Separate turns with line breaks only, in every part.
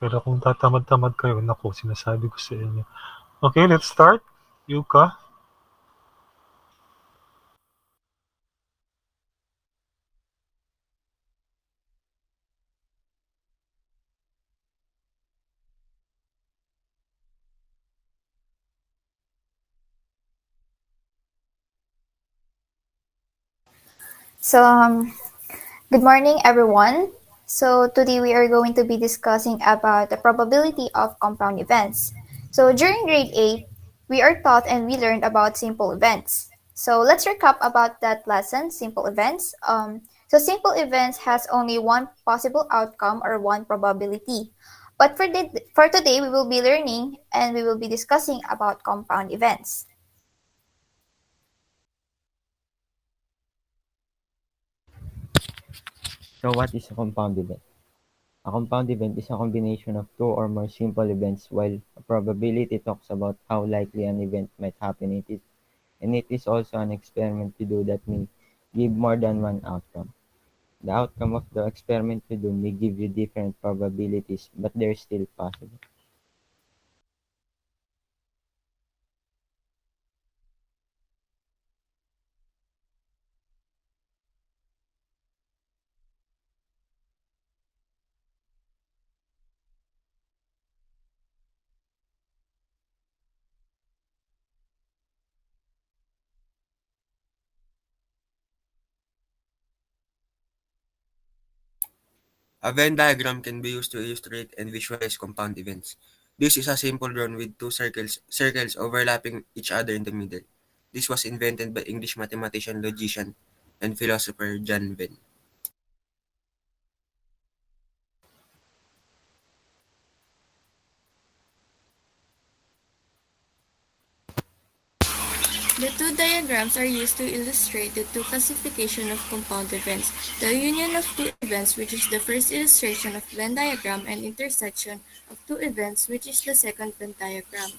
Pero kung tatamad-tamad kayo, naku, sinasabi ko sa inyo. Okay, let's start. Yuka.
So, good morning, everyone. So, today we are going to be discussing about the probability of compound events. So, during grade 8, we are taught and we learned about simple events. So, let's recap about that lesson, simple events. Simple events has only one possible outcome or one probability. But for today, we will be learning and we will be discussing about compound events.
So what is a compound event? A compound event is a combination of two or more simple events, while a probability talks about how likely an event might happen. And it is also an experiment we do that may give more than one outcome. The outcome of the experiment we do may give you different probabilities, but they're still possible.
A Venn diagram can be used to illustrate and visualize compound events. This is a simple drawing with two circles overlapping each other in the middle. This was invented by English mathematician, logician, and philosopher John Venn.
The two diagrams are used to illustrate the two classification of compound events, the union of two events, which is the first illustration of Venn diagram, and intersection of two events, which is the second Venn diagram.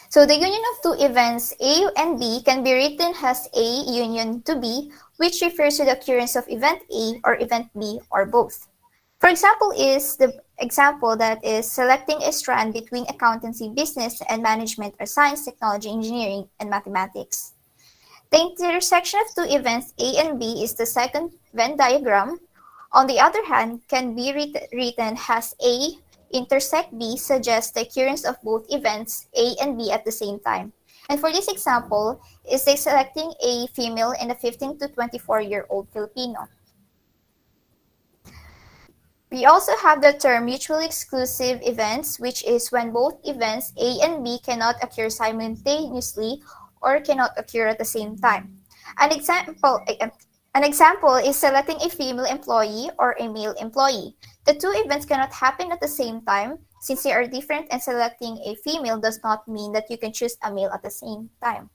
So the union of two events A and B can be written as A union to B, which refers to the occurrence of event A or event B or both. For example is the example that is selecting a strand between accountancy, business, and management or science, technology, engineering, and mathematics. The intersection of two events A and B is the second Venn diagram. On the other hand, can be written as A intersect B suggests the occurrence of both events A and B at the same time. And for this example, is they selecting a female and a 15 to 24-year-old Filipino. We also have the term mutually exclusive events, which is when both events A and B cannot occur simultaneously or cannot occur at the same time. An example, an example is selecting a female employee or a male employee. The two events cannot happen at the same time since they are different, and selecting a female does not mean that you can choose a male at the same time.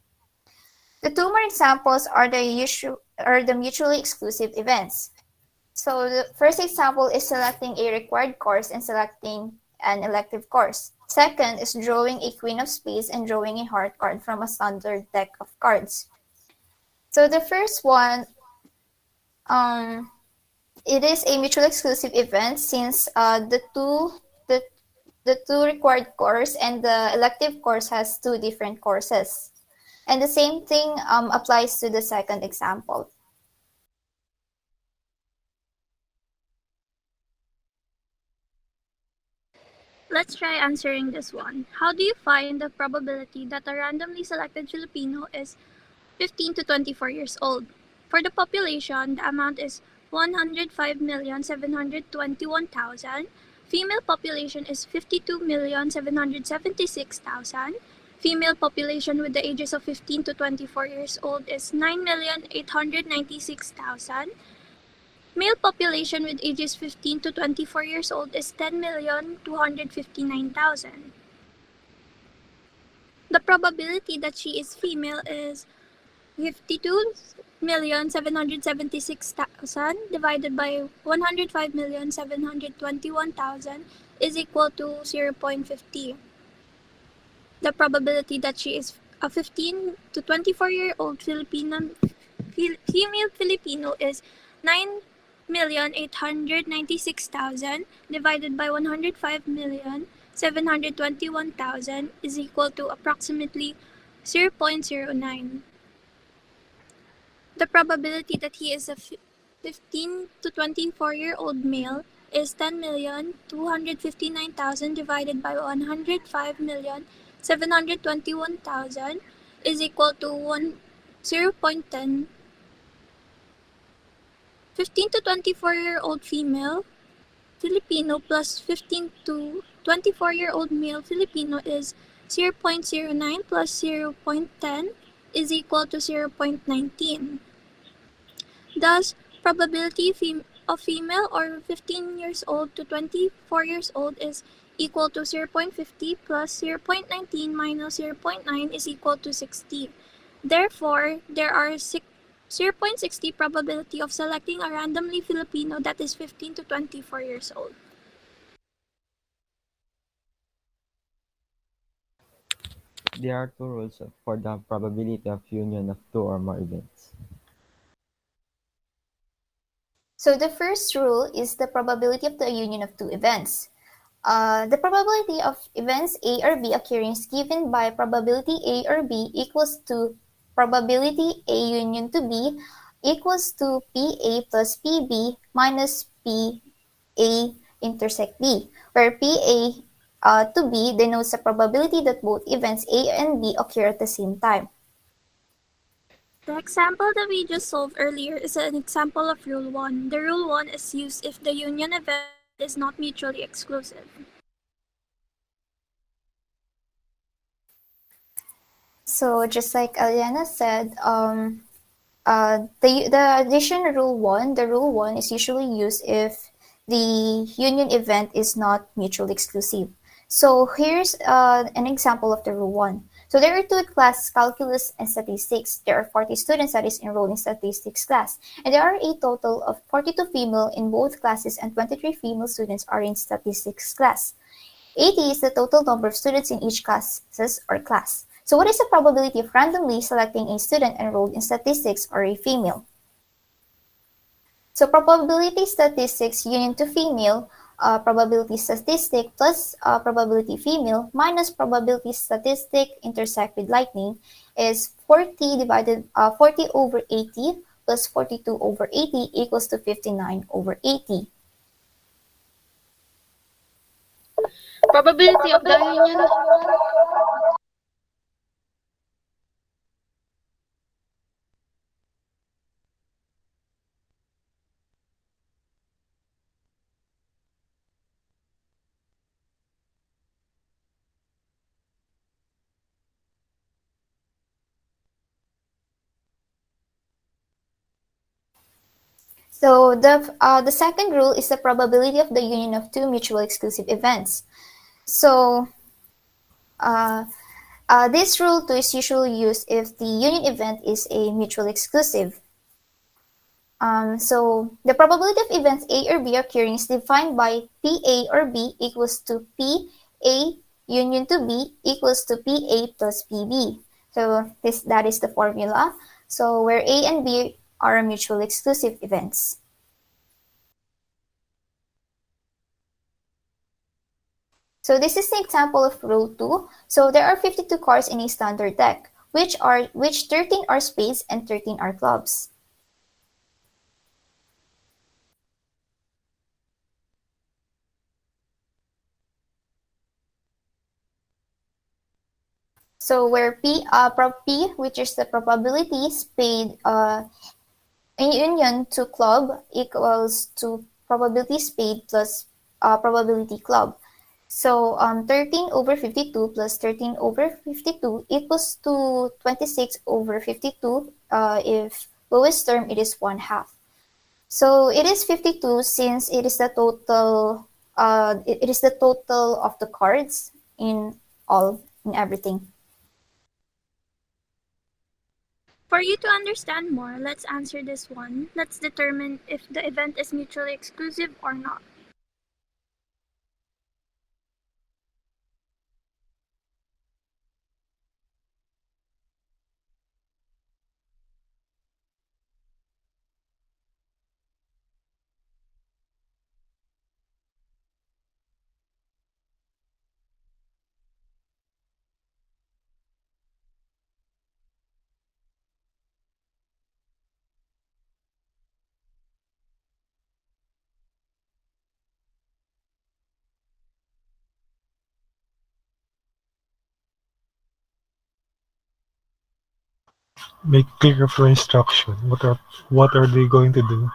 The two more examples are the mutually exclusive events. So the first example is selecting a required course and selecting an elective course. Second is drawing a queen of spades and drawing a heart card from a standard deck of cards. So the first one, um, it is a mutually exclusive event since the, the two required course and the elective course has two different courses. And the same thing applies to the second example.
Let's try answering this one. How do you find the probability that a randomly selected Filipino is 15 to 24 years old? For the population, the amount is 105,721,000. Female population is 52,776,000. Female population with the ages of 15 to 24 years old is 9,896,000. Male population with ages 15 to 24 years old is 10,259,000. The probability that she is female is 52,776,000 divided by 105,721,000 is equal to 0.50. The probability that she is a 15 to 24-year-old female Filipino is 9 1,896,000 divided by 105,721,000 is equal to approximately 0.09. The probability that he is a 15 to 24-year-old male is 10,259,000 divided by 105,721,000 is equal to 0.10. 15 to 24-year-old female Filipino plus 15 to 24-year-old male Filipino is 0.09 plus 0.10 is equal to 0.19. Thus, probability of female or 15 years old to 24 years old is equal to 0.50 plus 0.19 minus 0.9 is equal to 60. Therefore, there are 0.60 probability of selecting a randomly Filipino that is 15 to 24 years old.
There are two rules for the probability of union of two or more events.
So the first rule is the probability of the union of two events. The probability of events A or B occurring is given by probability A or B equals to probability A union to B equals to PA plus PB minus PA intersect B, where PA to B denotes the probability that both events A and B occur at the same time.
The example that we just solved earlier is an example of Rule 1. The Rule 1 is used if the union event is not mutually exclusive.
So just like Aliana said, the addition rule 1, the rule 1 is usually used if the union event is not mutually exclusive. So here's an example of the rule 1. So there are two classes, calculus and statistics. There are 40 students that is enrolled in statistics class, and there are a total of 42 female in both classes and 23 female students are in statistics class. 80 is the total number of students in each classes or class. So what is the probability of randomly selecting a student enrolled in statistics or a female? So probability statistics union to female, probability statistic plus probability female minus probability statistic intersect with lightning is 40 over 80 plus 42 over 80 equals to 59 over 80.
Probability of the union.
So the second rule is the probability of the union of two mutually exclusive events. So this rule too is usually used if the union event is a mutually exclusive. So the probability of events A or B occurring is defined by PA or B equals to PA union to B equals to PA plus PB. So that is the formula. So where A and B are mutually exclusive events. So this is the example of rule 2. So there are 52 cards in a standard deck, which 13 are spades and 13 are clubs. So where P, which is the probability spade in union to club equals to probability spade plus probability club. So 13 over 52 plus 13 over 52 equals to 26 over 52. If lowest term, it is 1/2. So it is 52 since it is the total. It is the total of the cards in everything.
For you to understand more, let's answer this one. Let's determine if the event is mutually exclusive or not.
Make clear of your instruction. What are they going to do?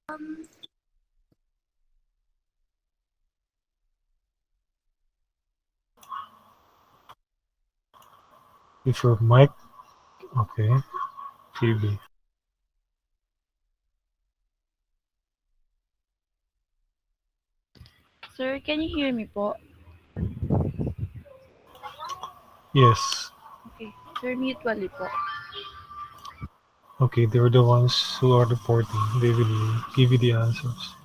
Um,
If your mic, okay, Phoebe.
Sir, can you hear me po?
Yes.
Okay. Sir, mutually po.
Okay, they're the ones who are reporting. They will give you the answers.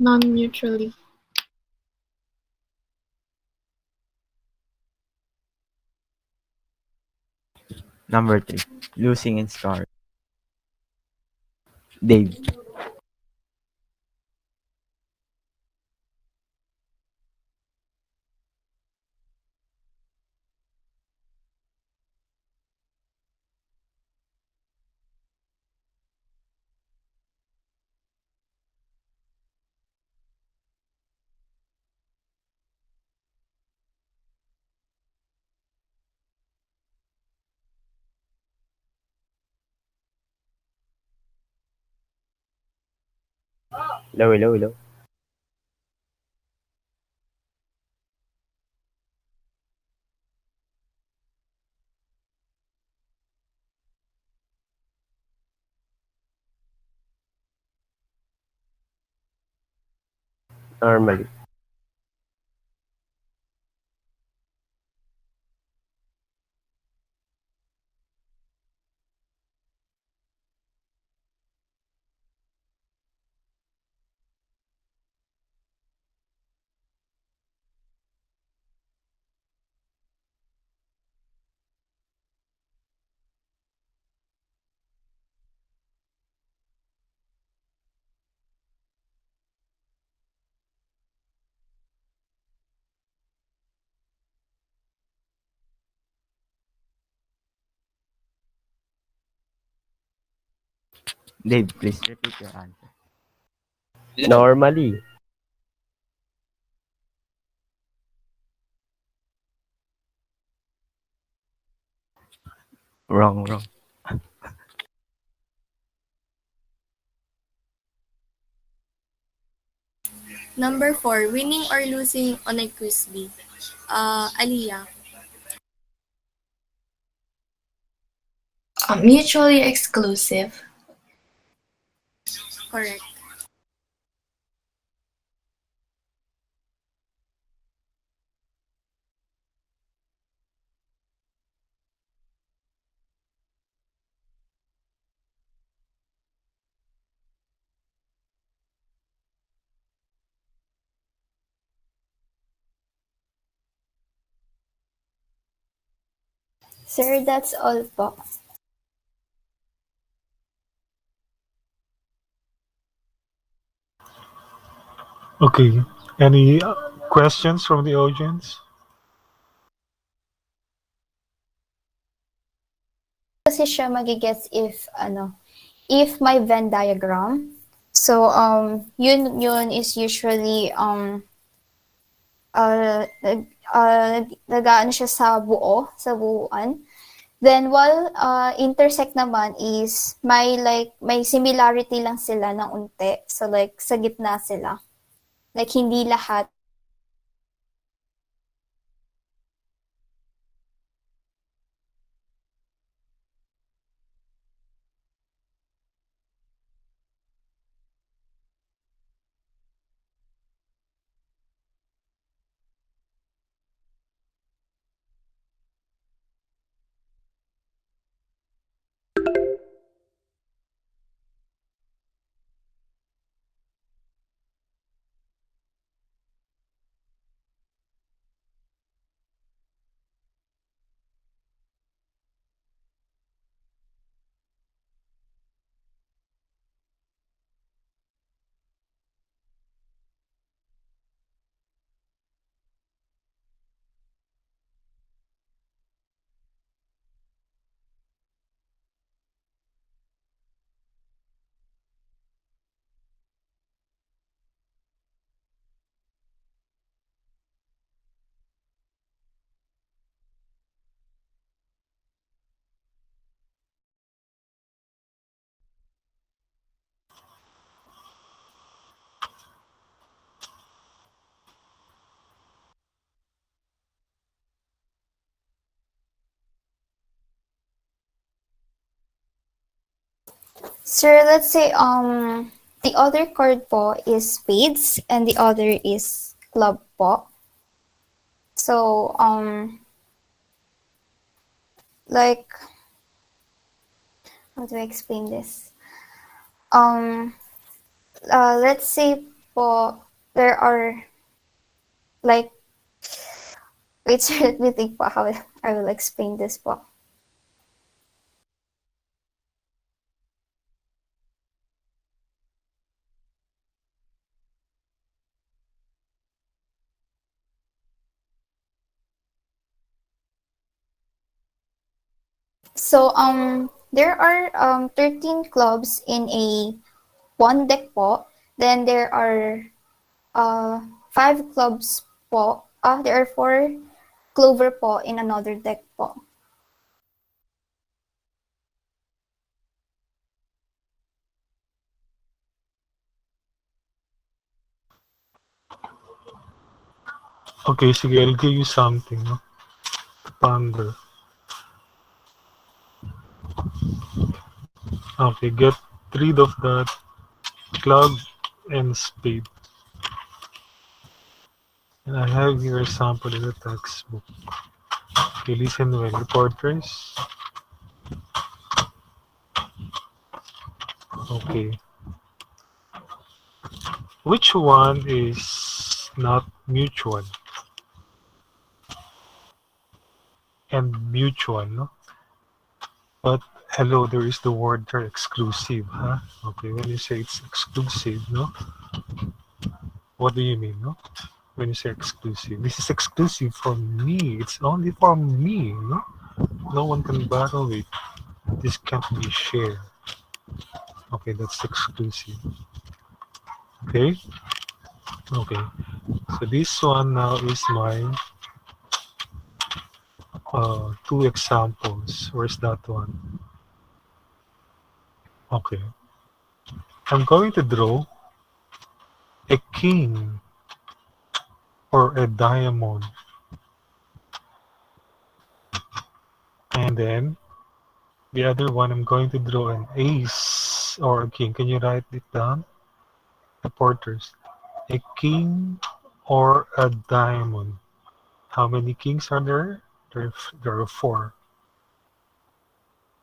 non-neutrally.
Number 3. Losing and scar. Dave. Hello, hello, hello. Normally. Dave, please repeat your answer. Normally. Wrong, wrong.
Number 4, winning or losing on a quiz bee. Aliyah.
Mutually exclusive.
Correct.
Sir, that's all po.
Okay. Any questions from the audience?
Kasi kasi siya magigets if my Venn diagram. So yun is usually nag-aano siya sa buuan. Then while intersect naman is may similarity lang sila ng unti. So like sa gitna sila. Like hindi lahat. Sir, let's say the other card po is spades and the other is club po. So like how do I explain this? Let's say po there are like wait, sir, let me think po how I will explain this po. So there are 13 clubs in a one deck po. Then there are 5 clubs po. There are 4 clover po in another deck po.
Okay, sige, I'll give you something, no? To ponder. Okay, get rid of that club and spade. And I have here a sample in the textbook. Okay, listen well, reporters. Okay. Which one is not mutual? And mutual, no? But hello, there is the word there, exclusive, huh? Okay, when you say it's exclusive, no? What do you mean, no? When you say exclusive, this is exclusive for me. It's only for me, no? No one can borrow it. This can't be shared. Okay, that's exclusive. Okay? Okay. So this one now is my 2 examples. Where's that one? Okay. I'm going to draw a king or a diamond. And then the other one, I'm going to draw an ace or a king. Can you write it down? Reporters. A king or a diamond. How many kings are there? There are 4.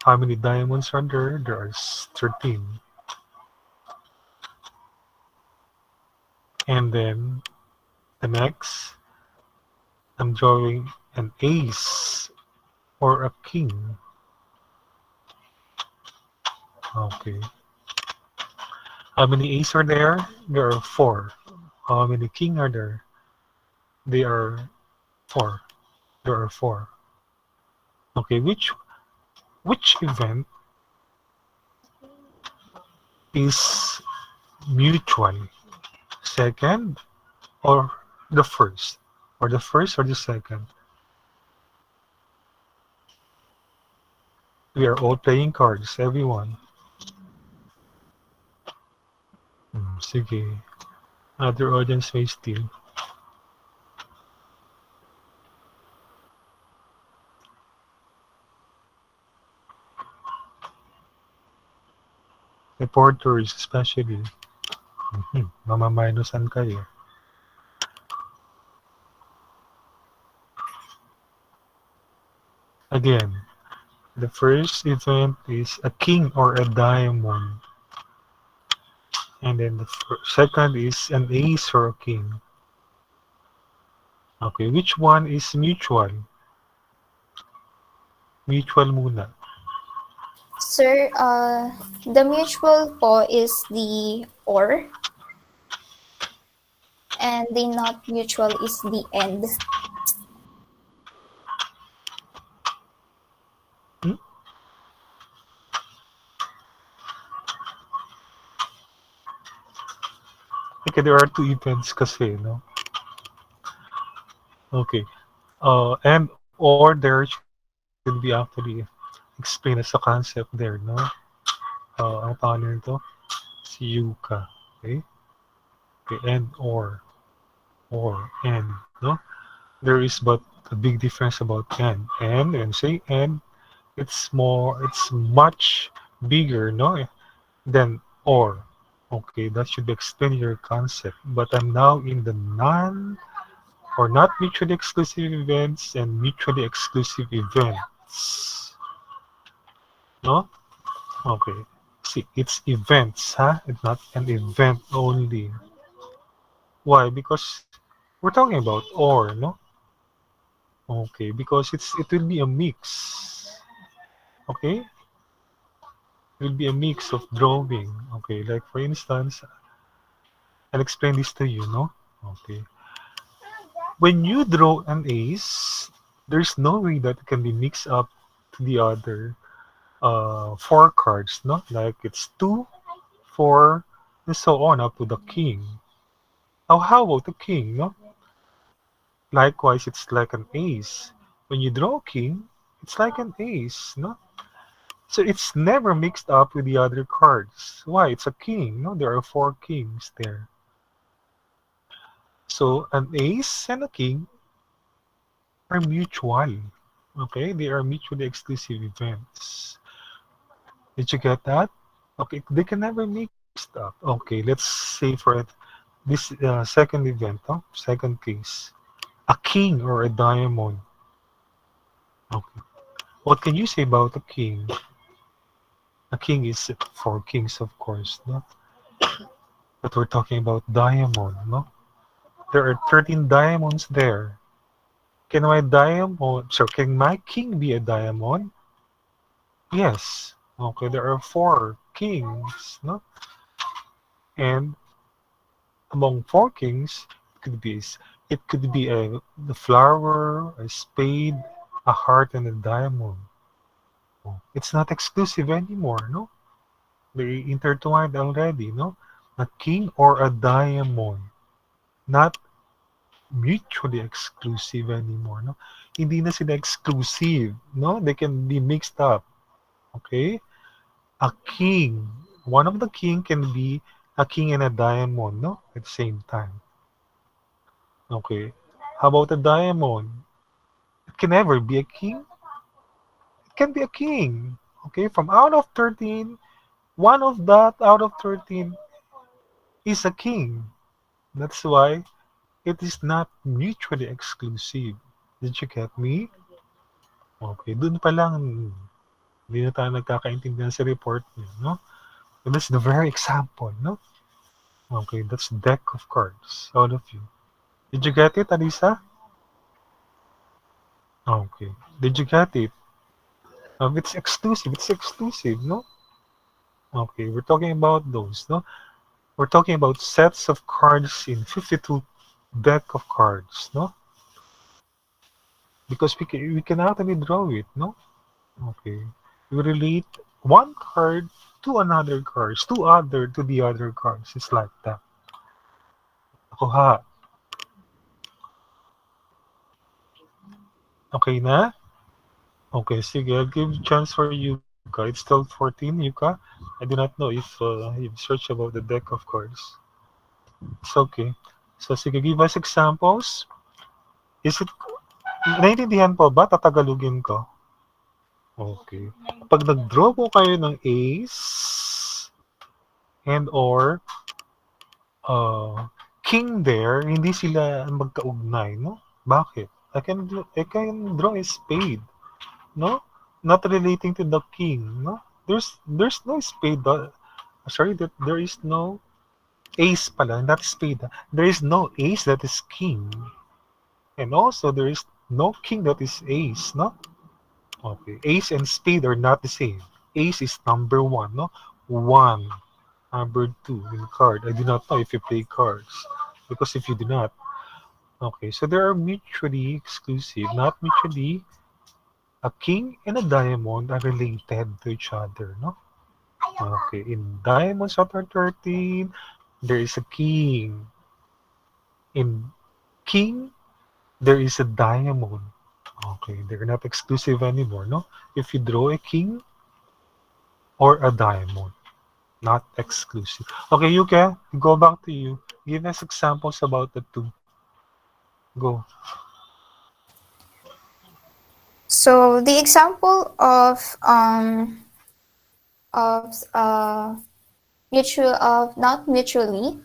How many diamonds are there? There are 13. And then the next, I'm drawing an ace or a king. Okay. How many ace are there? There are 4. How many king are there? They are 4. There are 4. Okay, which which event is mutual? Second or the first? Or the first or the second? We are all playing cards, everyone. Sige. Other audience may still. Reporters especially. Mamaminosan kayo. Again, the first event is a king or a diamond. And then the second is an ace or a king. Okay, which one is mutual? Mutual muna.
Sir, the mutual po is the or, and the not mutual is the and.
Okay, there are two events kasi, no? Okay. And or there should be actually explained as a concept there, no? Ang tawag nito? Si Yuka. Okay? Okay, and or and, no? There is but a big difference about and say and it's much bigger, no? Than or. Okay, that should explain your concept. But I'm now in the not mutually exclusive events and mutually exclusive events. No? Okay. See, it's events, huh? It's not an event only. Why? Because we're talking about or, no? Okay, because it will be a mix. Okay? It will be a mix of drawing. Okay, like for instance, I'll explain this to you, no? Okay. When you draw an ace, there's no way that it can be mixed up to the other 4 cards, no? Like it's 2, 4, and so on up to the king. Now, how about the king, no? Likewise, it's like an ace. When you draw a king, it's like an ace, no? So it's never mixed up with the other cards. Why? It's a king, no? There are 4 kings there. So an ace and a king are mutual. Okay? They are mutually exclusive events. Did you get that? Okay, they can never mix up. Okay, let's say for it, this second event, second case. A king or a diamond. Okay. What can you say about a king? A king is 4 kings, of course, no? But we're talking about diamond, no? There are 13 diamonds there. Can my king be a diamond? Yes. Okay, there are 4 kings, no? And among 4 kings, it could be the flower, a spade, a heart, and a diamond. It's not exclusive anymore, no? They're intertwined already, no? A king or a diamond. Not mutually exclusive anymore, no? Hindi na sila exclusive, no? They can be mixed up, okay? A king, one of the king can be a king and a diamond, no? At the same time. Okay. How about a diamond? It can never be a king. It can be a king. Okay, from out of 13, one of that out of 13 is a king. That's why it is not mutually exclusive. Did you get me? Okay, dun pa lang, hindi na tayo nagkakaintindihan sa report niyo, no? And that's the very example, no? Okay, that's deck of cards, all of you. Did you get it, Alisa? Okay. Did you get it? It's exclusive, no? Okay, we're talking about those, no? We're talking about sets of cards in 52 deck of cards, no? Because we can actually draw it, no? Okay. You relate one card to another cards, to the other cards. It's like that. Nakuha. Okay na? Okay, sige. I'll give chance for Yuka. It's still 14, Yuka. I do not know if you've searched about the deck of cards. It's okay. So, sige, give us examples. Is it, naiintindihan po ba? Tatagalugin ko. Okay. Pag nag-draw po kayo ng ace and or king there, hindi sila magkaugnay, no? Bakit? I can draw a spade, no? Not relating to the king, no? There's no spade. Sorry, that there is no ace pala, not spade. There is no ace that is king. And also there is no king that is ace, no? Okay. Ace and spade are not the same. Ace is number 1, no? 1. Number 2 in card. I do not know if you play cards. Because if you do not, okay, so they are mutually exclusive, not mutually. A king and a diamond are related to each other, no? Okay, in Diamond Chapter 13, there is a king. In king, there is a diamond. Okay, they're not exclusive anymore, no? If you draw a king or a diamond, not exclusive. Okay, Yuka, go back to you. Give us examples about the two. Go.
So the example of not mutually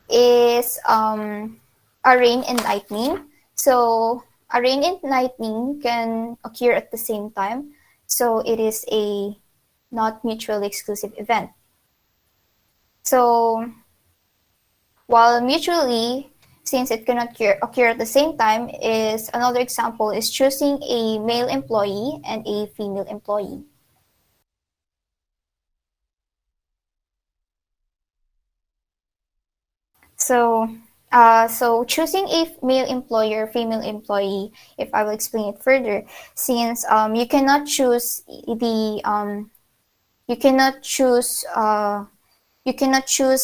is a rain and lightning. So a rain and lightning can occur at the same time. So it is a not mutually exclusive event. So while mutually, since it cannot occur at the same time, is another example is choosing a male employee and a female employee. So choosing a male employer, female employee, if I will explain it further, since you cannot choose the you cannot choose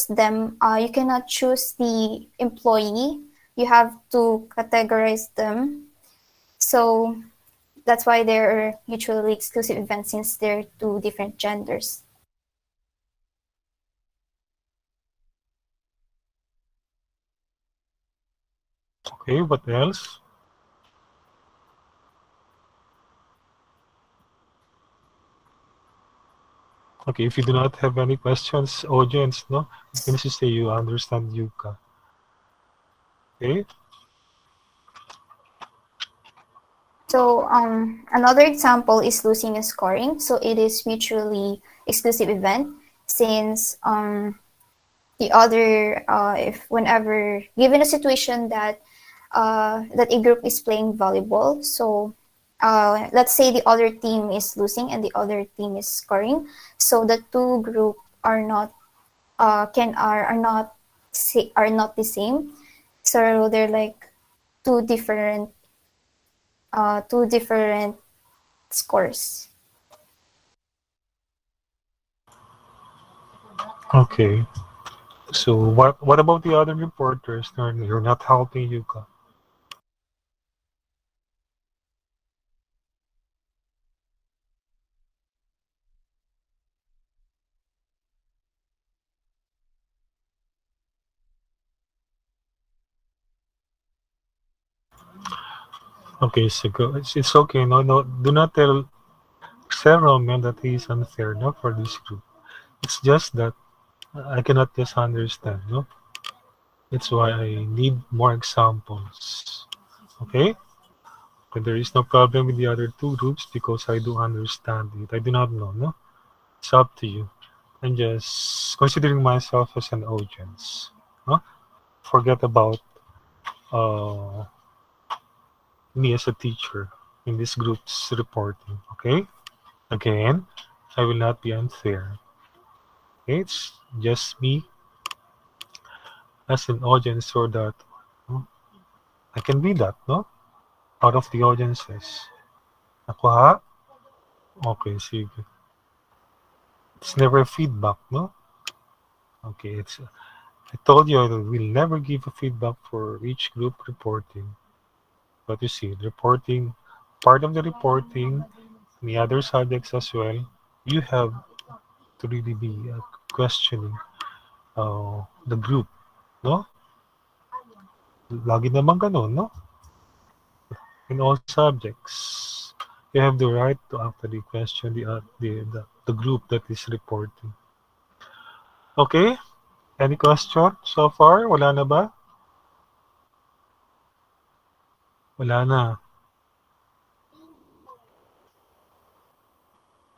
them, you cannot choose the employee, you have to categorize them. So that's why they're mutually exclusive events, since they're two different genders.
Okay, what else? Okay, if you do not have any questions, audience, no, you can just say you understand Yuka. Okay.
So another example is losing and scoring. So it is mutually exclusive event, since the other, if whenever given a situation that that a group is playing volleyball, so let's say the other team is losing and the other team is scoring, so the two group are not are not the same. So they're like two different scores.
Okay. So what about the other reporters? You're not helping Yuka. Okay, so go. It's okay. No, do not tell several men that he is unfair, no, for this group. It's just that I cannot just understand, no. That's why I need more examples. Okay? But there is no problem with the other two groups because I do understand it. I do not know, no? It's up to you. I'm just considering myself as an audience. No? Forget about me as a teacher in this group's reporting. Okay? Again, I will not be unfair. Okay? It's just me as an audience so that no? I can be that, no? Out of the audiences. Nakuha? Okay, sige. It's never feedback, no? Okay, I told you that we'll never give a feedback for each group reporting. But you see, reporting, part of the reporting, the other subjects as well, you have to really be questioning the group, no? Lagi naman ganun, no? In all subjects, you have the right to actually question the group that is reporting. Okay? Any question so far? Wala na ba? Wala na.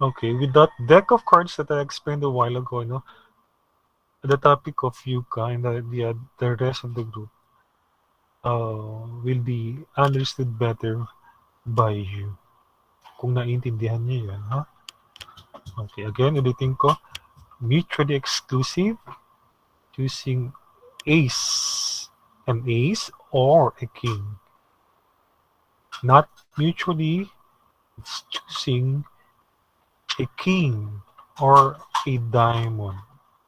Okay, with that deck of cards that I explained a while ago, no, the topic of Yuka and the rest of the group will be understood better by you. Kung naiintindihan niyo yan, ha? Okay, again, ulitin ko. Mutually exclusive, choosing an ace or a king. Not mutually, it's choosing a king or a diamond.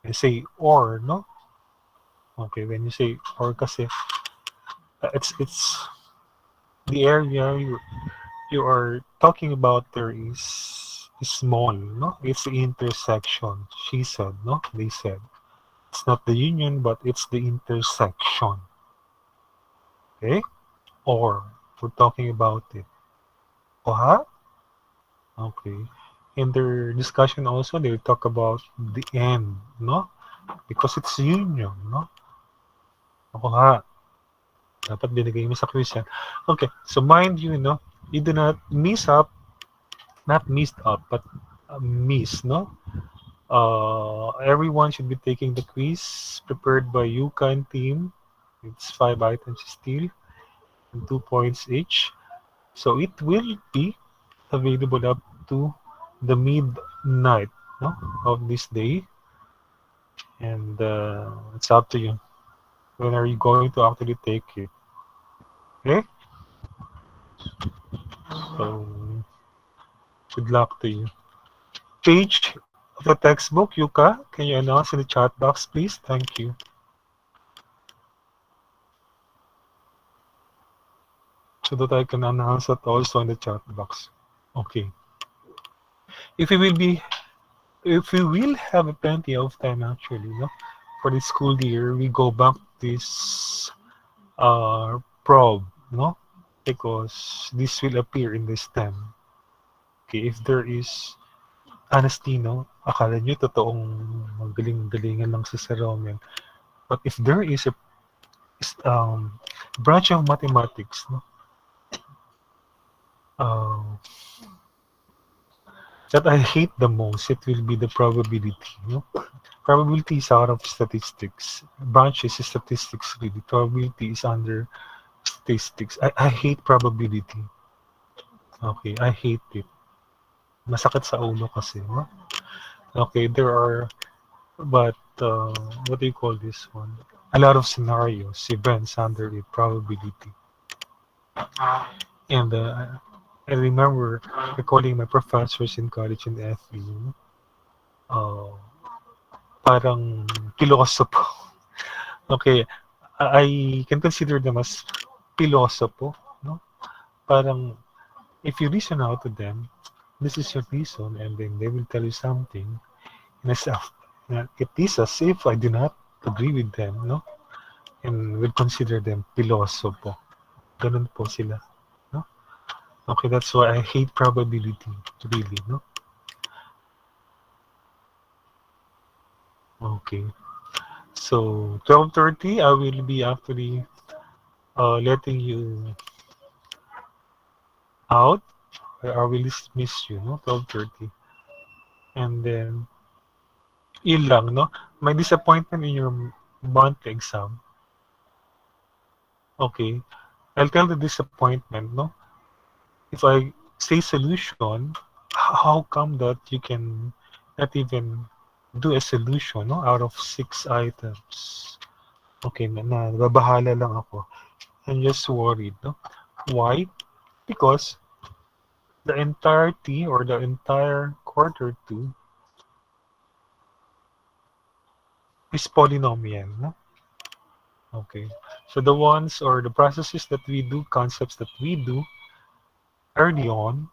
I say or, no? Okay, when you say or kasi, it's the area you are talking about there is small, no? It's the intersection. She said, no? They said. It's not the union, but it's the intersection. Okay? Or, we're talking about it. Oha? Okay. In their discussion also, they talk about the end, no? Because it's union, no? Oha. Dapat binigay mo sa quiz yan. Okay, so mind you, no? You do not miss up, not missed up, but miss, no? Everyone should be taking the quiz prepared by UCAN team. It's 5 items still and 2 points each. So it will be available up to the midnight, no, of this day. And it's up to you. When are you going to actually take it? Okay? So, good luck to you. Page of the textbook, Yuka, can you announce in the chat box, please? Thank you. So that I can announce that also in the chat box. Okay. If we will have plenty of time actually, no, for the school year, we go back this probe, no, because this will appear in the STEM. Okay, if there is honesty, no, akala nyo totoong magaling-galingan lang si Sir Roman. But if there is a branch of mathematics, no, that I hate the most, it will be the probability, no? Probability is out of statistics. Branches is statistics, really. Probability is under statistics. I hate probability. Okay, I hate it. Masakit sa ulo kasi, no? Okay, there are, but what do you call this one? A lot of scenarios, events under it, probability. And I remember recalling my professors in college in FE, parang pilosopo. Okay, I can consider them as pilosopo, no? Parang if you listen out to them, this is your reason, and then they will tell you something. And it is as if I do not agree with them, no? And will consider them pilosopo. Ganun po sila, no? Okay, that's why I hate probability, really, no? Okay. So 12:30, I will be actually letting you out. I will dismiss you, no? 12:30. And then, yun lang, no? May disappointment in your monthly exam. Okay. I'll tell the disappointment, no? If I say solution, how come that you can not even do a solution, no? Out of 6 items. Okay, nababahala lang ako. I'm just worried, no? Why? Because the entirety or the entire quarter 2 is polynomial, no? Okay. So the ones or the processes that we do, concepts that we do early on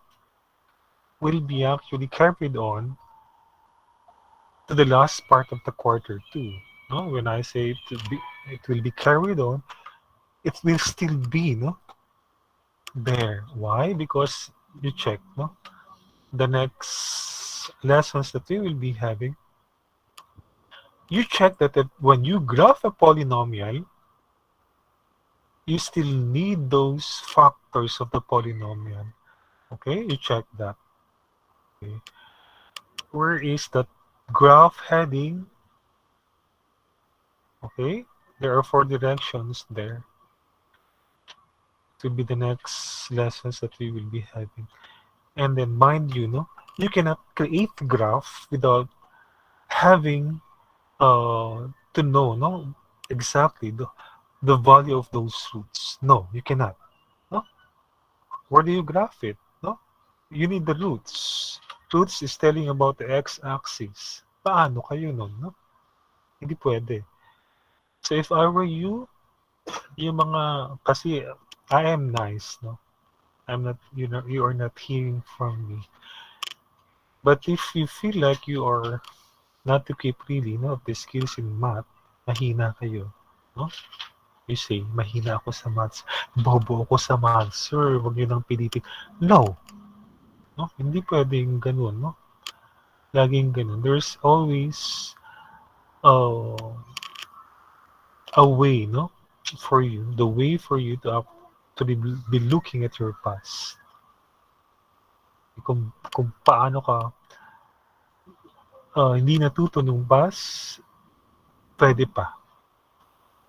will be actually carried on to the last part of the quarter too. No? When I say it will be carried on, it will still be, no, there. Why? Because you check, no, the next lessons that we will be having, you check that when you graph a polynomial, you still need those factors of the polynomial. Okay, you check that. Okay. Where is that graph heading? Okay, there are 4 directions there. It will be the next lessons that we will be having. And then mind you, no, you cannot create graph without having to know, no, exactly the value of those roots. No, you cannot. No, where do you graph it? No, you need the roots. Roots is telling about the x-axis. Paano kayo nun, no? Hindi pwede. So if I were you, yung mga, kasi I am nice, no? I'm not, you are not hearing from me. But if you feel like you are not equipped really, no, of the skills in math, mahina kayo, no? You say, mahina ako sa maths, bobo ako sa maths, sir, wag niyo nang pilitin. No, no, hindi pwedeng ganun, no? Laging ganun. There's always uh, a way, no, for you, the way for you to be looking at your past. Kung paano ka hindi natuto nung past, pwede pa.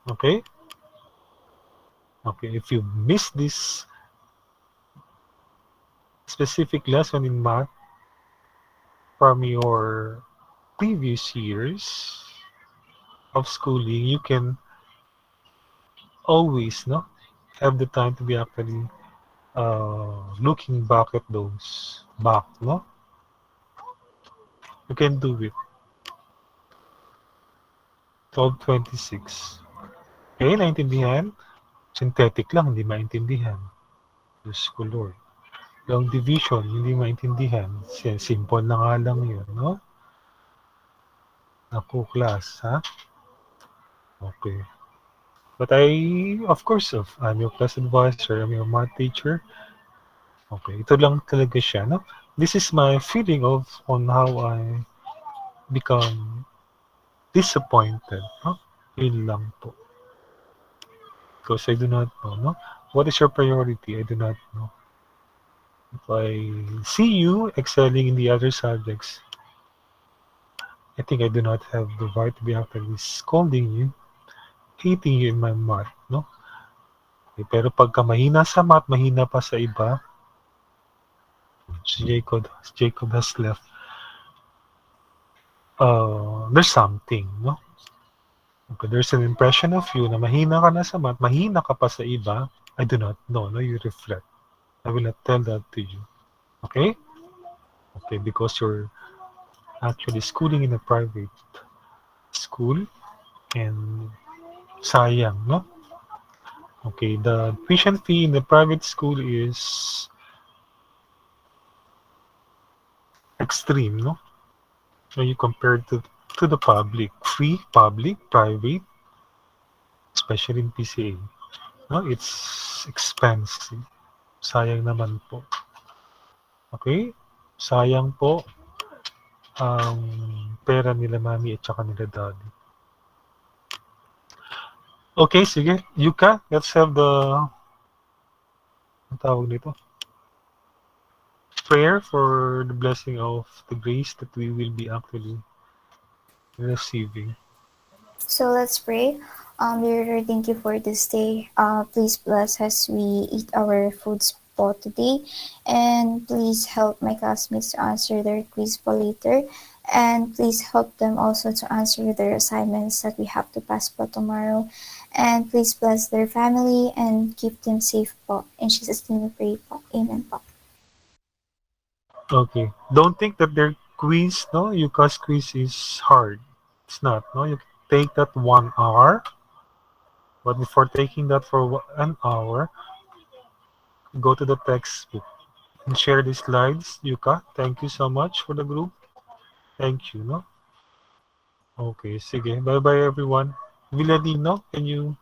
Okay? Okay, if you miss this specific lesson in math from your previous years of schooling, you can always, no, have the time to be actually looking back at those back, no? You can do it. 12:26. Okay, naintindihan? Synthetic lang, hindi maintindihan. Diyos ko Lord. Long division, hindi maintindihan. Simple na nga lang yun, no? Naku, class, ha? Okay. But of course, I'm your class advisor, I'm your math teacher. Okay, ito lang talaga siya, no? This is my feeling on how I become disappointed, no? Yun lang po. Because I do not know, no? What is your priority? I do not know. If I see you excelling in the other subjects, I think I do not have the right to be actually scolding you, hating you in my math, no? Okay, pero pagka mahina sa math, mahina pa sa iba, si Jacob has left. There's something, no? Okay, there's an impression of you na mahina ka na sa math, mahina ka pa sa iba. I do not know, no? You reflect. I will not tell that to you. Okay? Okay, because you're actually schooling in a private school and sayang, no? Okay, the tuition fee in the private school is extreme, no? When you compare to the public, free, public, private, especially in PCA, no? It's expensive. Sayang naman po. Okay? Sayang po ang pera nila mami at saka nila daddy. Okay, sige. Yuka, let's have ang tawag nito? Prayer for the blessing of the grace that we will be actually receiving.
So let's pray. Dear Lord, thank you for this day. Please bless as we eat our foods for today. And please help my classmates to answer their quiz for later. And please help them also to answer their assignments that we have to pass for tomorrow. And please bless their family and keep them safe po. In Jesus' name we pray po. Amen po.
Okay. Don't think that their quiz, no? Yuka's quiz is hard. It's not, no? You take that 1 hour. But before taking that for an hour, go to the textbook and share the slides. Yuka, thank you so much for the group. Thank you, no? Okay, sige. Bye-bye, everyone. Villanino, can you